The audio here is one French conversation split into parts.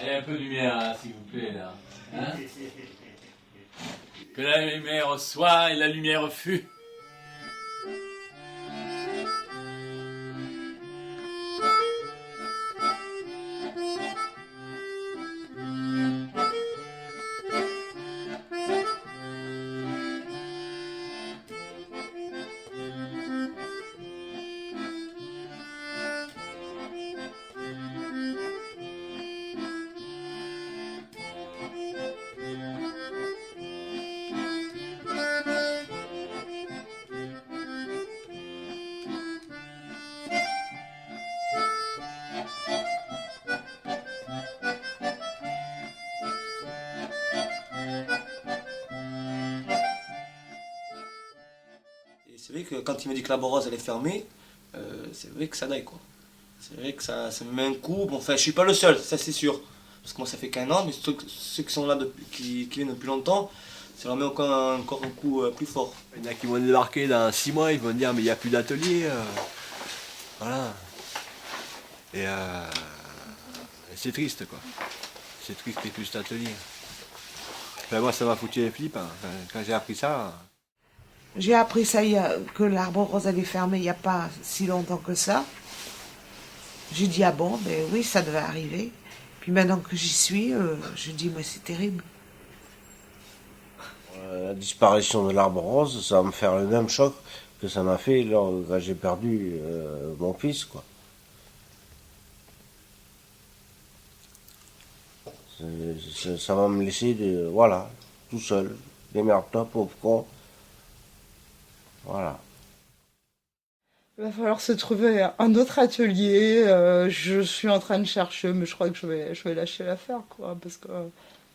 Allez, un peu de lumière, là, s'il vous plaît, là. Hein? Que la lumière soit et la lumière fût. C'est vrai que quand il me dit que la Rose elle est fermée, c'est vrai que ça daille quoi. C'est vrai que ça me met un coup. Bon, enfin, je suis pas le seul, ça c'est sûr. Parce que moi ça fait qu'un an, mais ceux qui sont là, qui viennent depuis longtemps, ça leur met encore un coup plus fort. Il y en a qui vont débarquer dans 6 mois, ils vont dire mais il n'y a plus d'atelier. Voilà. Et c'est triste quoi. C'est triste qu'il n'y ait plus d'atelier. Enfin, moi ça m'a foutu les flips, hein. Enfin, quand j'ai appris ça. J'ai appris ça que l'Arbre Rose allait fermer il n'y a pas si longtemps que ça. J'ai dit ah bon, ben oui, ça devait arriver. Puis maintenant que j'y suis, je dis mais c'est terrible. La disparition de l'Arbre Rose, ça va me faire le même choc que ça m'a fait quand j'ai perdu mon fils, quoi. Ça va me laisser, voilà, tout seul, démerde-toi, pauvre con. Voilà. Il va falloir se trouver un autre atelier. Je suis en train de chercher, mais je crois que je vais lâcher l'affaire, quoi, parce que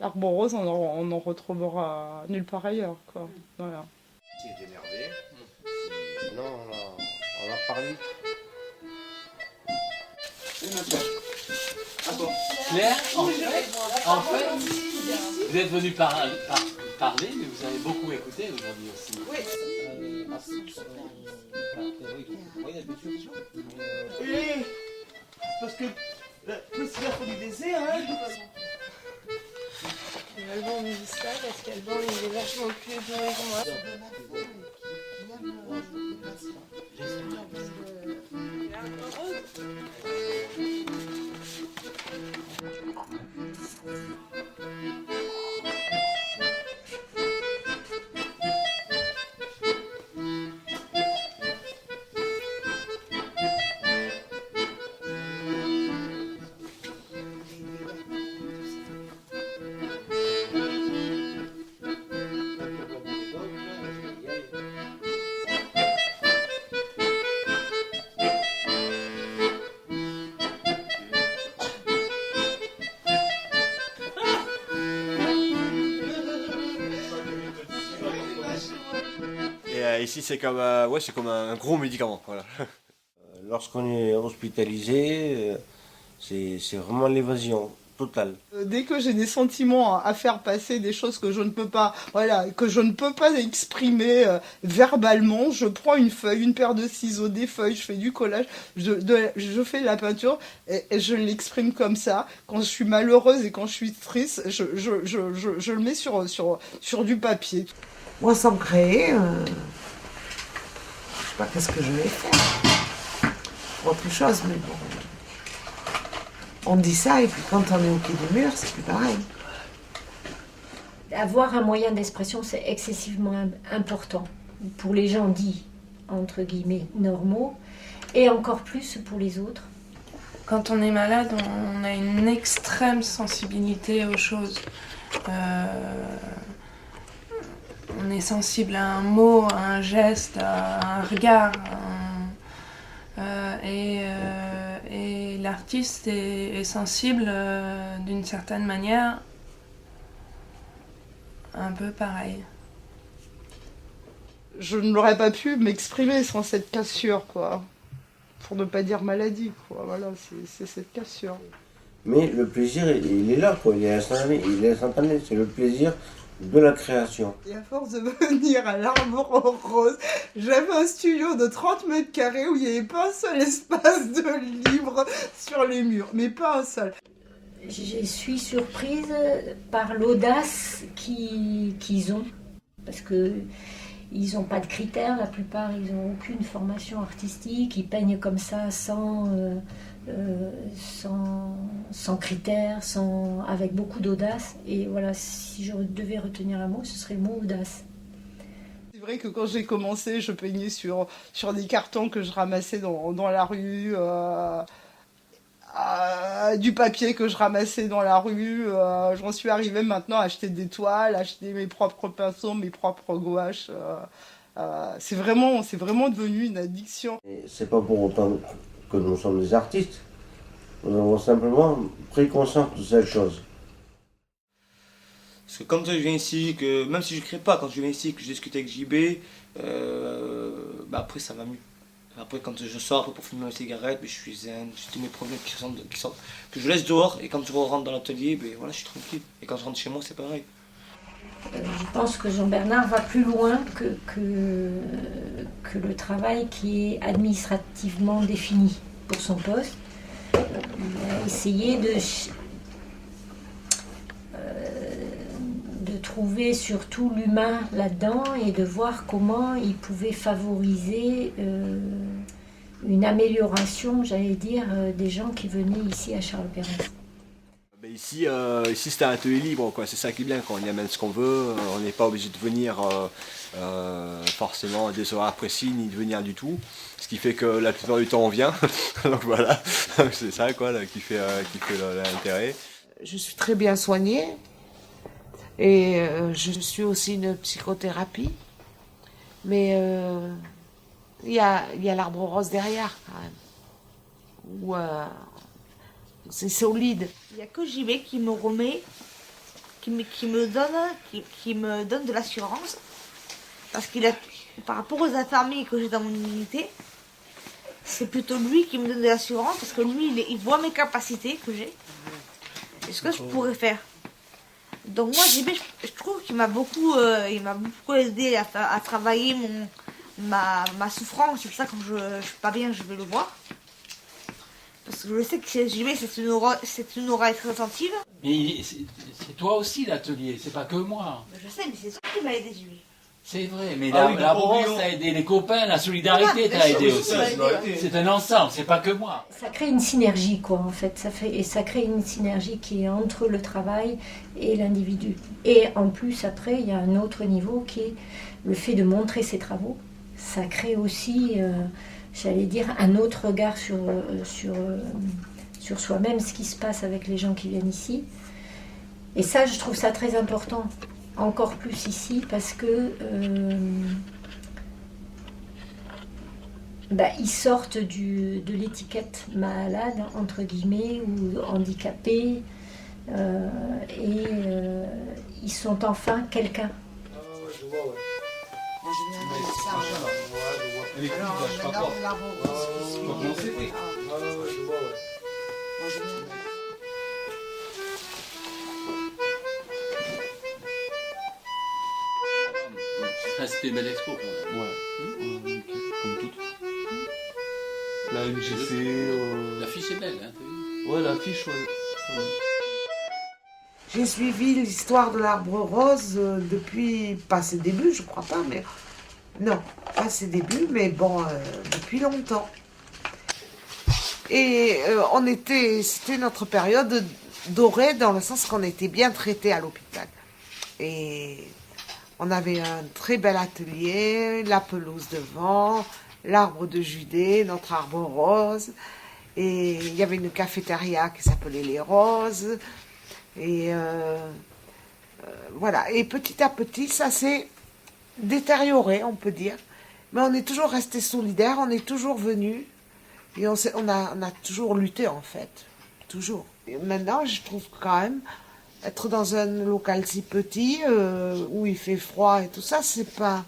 l'Arbre Rose, on en retrouvera nulle part ailleurs, quoi. Voilà. Tu es démerdé. Non, on a parlé. Claire, en fait, vous êtes venu parler, mais vous avez beaucoup écouté aujourd'hui aussi. Oui. Parce que plus il faut du désert, hein. Alban me dit ça parce qu'Alban il est vachement plus épuré que moi. Et ici c'est comme, c'est comme un gros médicament. Voilà. Lorsqu'on est hospitalisé, c'est vraiment l'évasion totale. Dès que j'ai des sentiments à faire passer, des choses que je ne peux pas, voilà, que je ne peux pas exprimer verbalement, je prends une feuille, une paire de ciseaux, des feuilles, je fais du collage, je fais de la peinture et je l'exprime comme ça. Quand je suis malheureuse et quand je suis triste, je le mets sur du papier. Moi sans créer, je sais pas qu'est-ce que je vais faire. Autre chose, mais bon. On dit ça et puis quand on est au pied du mur, c'est plus pareil. Avoir un moyen d'expression, c'est excessivement important pour les gens dits, entre guillemets, normaux, et encore plus pour les autres. Quand on est malade, on a une extrême sensibilité aux choses. On est sensible à un mot, à un geste, à un regard. Et l'artiste est sensible d'une certaine manière, un peu pareil. Je n'aurais pas pu m'exprimer sans cette cassure, quoi. Pour ne pas dire maladie, quoi. Voilà, c'est cette cassure. Mais le plaisir, il est là, quoi. Il est instantané. C'est le plaisir de la création. Et à force de venir à l'Arbre Rose, j'avais un studio de 30 mètres carrés où il n'y avait pas un seul espace de libre sur les murs, mais pas un seul. Je suis surprise par l'audace qu'ils ont, parce qu'ils n'ont pas de critères, la plupart, ils n'ont aucune formation artistique, ils peignent comme ça sans critères, avec beaucoup d'audace. Et voilà, si je devais retenir un mot, ce serait le mot audace. C'est vrai que quand j'ai commencé, je peignais sur des cartons que je ramassais dans la rue, du papier que je ramassais dans la rue. J'en suis arrivée maintenant à acheter des toiles, acheter mes propres pinceaux, mes propres gouaches. C'est vraiment devenu une addiction. Et c'est pas pour autant que nous sommes des artistes. Nous avons simplement pris conscience de cette chose. Parce que quand je viens ici, que même si je ne crée pas, quand je viens ici, que je discute avec JB, après ça va mieux. Après quand je sors pour fumer une cigarette, je suis zen, j'ai tous mes problèmes que je laisse dehors, et quand je rentre dans l'atelier, voilà, je suis tranquille. Et quand je rentre chez moi, c'est pareil. Je pense que Jean-Bernard va plus loin que le travail qui est administrativement défini pour son poste. Il a essayé de trouver surtout l'humain là-dedans et de voir comment il pouvait favoriser une amélioration, j'allais dire, des gens qui venaient ici à Charles-Perret. Ici c'est un atelier libre, quoi. C'est ça qui est bien, quand on y amène ce qu'on veut, on n'est pas obligé de venir forcément à des horaires précis ni de venir du tout, ce qui fait que la plupart du temps on vient. Donc voilà, c'est ça quoi, là, qui fait l'intérêt. Je suis très bien soignée et je suis aussi une psychothérapie, mais il y a l'arbre rose derrière quand même, où c'est solide. Il n'y a que JB qui me remet, qui me donne de l'assurance, parce qu'il a, par rapport aux infirmiers que j'ai dans mon unité, c'est plutôt lui qui me donne de l'assurance, parce que lui, il voit mes capacités que j'ai, et ce que je pourrais faire. Donc moi, JB, je trouve qu'il m'a beaucoup aidé à travailler ma souffrance. C'est pour ça que quand je suis pas bien, je vais le voir. Parce que je sais que chez JB, c'est une oreille très attentive. Mais c'est toi aussi l'atelier, c'est pas que moi. Je sais, mais c'est ça qui m'a aidé, JB. C'est vrai, mais Ah oui, la donc, bronze t'a aidé, les copains, la solidarité t'a aidé aussi. C'est un ensemble, c'est pas que moi. Ça crée une synergie, quoi, en fait. Ça crée une synergie qui est entre le travail et l'individu. Et en plus, après, il y a un autre niveau qui est le fait de montrer ses travaux. Ça crée aussi, j'allais dire, un autre regard sur soi-même, ce qui se passe avec les gens qui viennent ici. Et ça, je trouve ça très important. Encore plus ici, parce que ils sortent de l'étiquette malade, entre guillemets, ou handicapé, et ils sont enfin quelqu'un. C'était une belle expo quand même. Ouais, comme toutes. Là, j'ai fait. L'affiche est belle, hein, t'as vu? Ouais, l'affiche, ouais. J'ai suivi l'histoire de l'arbre rose depuis, pas ses débuts, je crois pas, mais... Non, pas ses débuts, mais bon, depuis longtemps. Et c'était notre période dorée dans le sens qu'on était bien traités à l'hôpital. Et on avait un très bel atelier, la pelouse devant, l'arbre de Judée, notre arbre rose. Et il y avait une cafétéria qui s'appelait Les Roses. Et voilà. Et petit à petit, ça s'est détérioré, on peut dire. Mais on est toujours resté solidaires, on est toujours venus. Et on a toujours lutté, en fait. Toujours. Et maintenant, je trouve quand même, être dans un local si petit, où il fait froid et tout ça, c'est pas...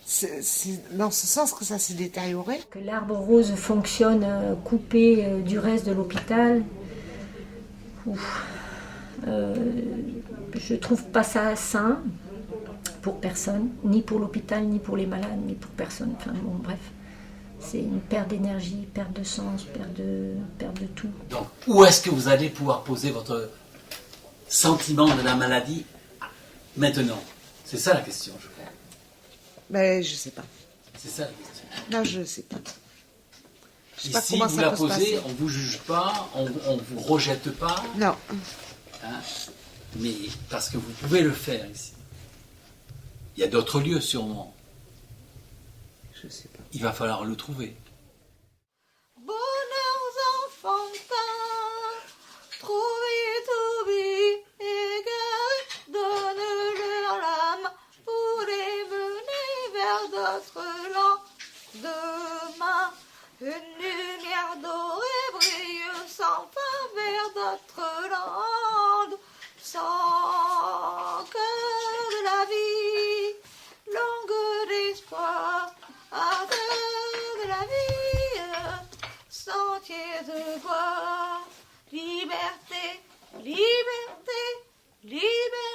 C'est dans ce sens que ça s'est détérioré. Que l'arbre rose fonctionne coupé du reste de l'hôpital, je trouve pas ça sain pour personne, ni pour l'hôpital, ni pour les malades, ni pour personne. Enfin bon, bref. C'est une perte d'énergie, perte de sens, perte de tout. Donc, où est-ce que vous allez pouvoir poser votre sentiment de la maladie maintenant? C'est ça la question, je crois. Ben, je sais pas. C'est ça la question. Non, je sais pas. Je sais Et pas si comment vous ça la peut se posez, passer. on ne vous juge pas, on ne vous rejette pas, Non. hein, mais parce que vous pouvez le faire ici. Il y a d'autres lieux sûrement. Je sais pas. Il va falloir le trouver. Bonheurs enfantins, trouvez tout égarés, donne-leur l'âme pour les mener vers d'autres lendemains. Une lumière dorée brille sans fin vers d'autres landes, sans cœur de la vie, longue d'espoir, ardeur de la vie, sentier de gloire, liberté, liberté, liberté.